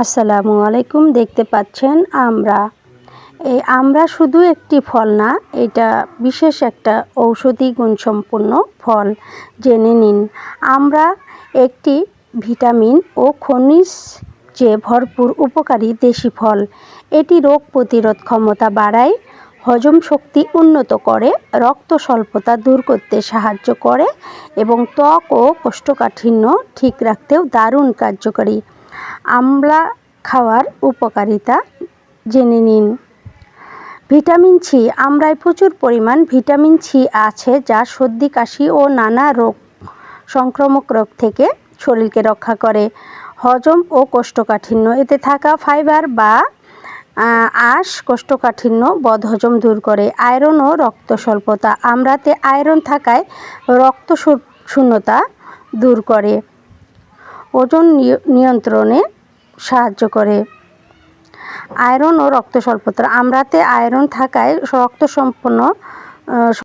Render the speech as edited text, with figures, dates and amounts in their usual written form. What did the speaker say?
আসসালামু আলাইকুম। দেখতে পাচ্ছেন আমরা শুধু একটি ফল না, এটা বিশেষ একটা ঔষধি গুণসম্পন্ন ফল। জেনে নিন, আমরা একটি ভিটামিন ও খনিজ যে ভরপুর উপকারী দেশি ফল। এটি রোগ প্রতিরোধ ক্ষমতা বাড়ায়, হজম শক্তি উন্নত করে, রক্ত স্বল্পতা দূর করতে সাহায্য করে এবং ত্বক ও কোষ্ঠকাঠিন্য ঠিক রাখতেও দারুণ কার্যকরী। আমলা খাওয়ার উপকারিতা জেনে নিন। Vitamin C. আমড়ায় প্রচুর পরিমাণ ভিটামিন সি আছে, যা সর্দি, কাশি ও নানা সংক্রামক রোগ থেকে শরীরকে রক্ষা করে। হজম ও কোষ্ঠকাঠিন্য। এতে থাকা ফাইবার বা আঁশ কোষ্ঠকাঠিন্য, বদহজম দূর করে। আয়রন ও রক্ত স্বল্পতা। আমড়াতে আয়রন থাকায় রক্ত শূন্যতা দূর করে, ওজন নিয়ন্ত্রণে সাহায্য করে। আয়রন ও রক্ত স্বল্পতা। আমড়াতে আয়রন থাকায় রক্ত সম্পন্ন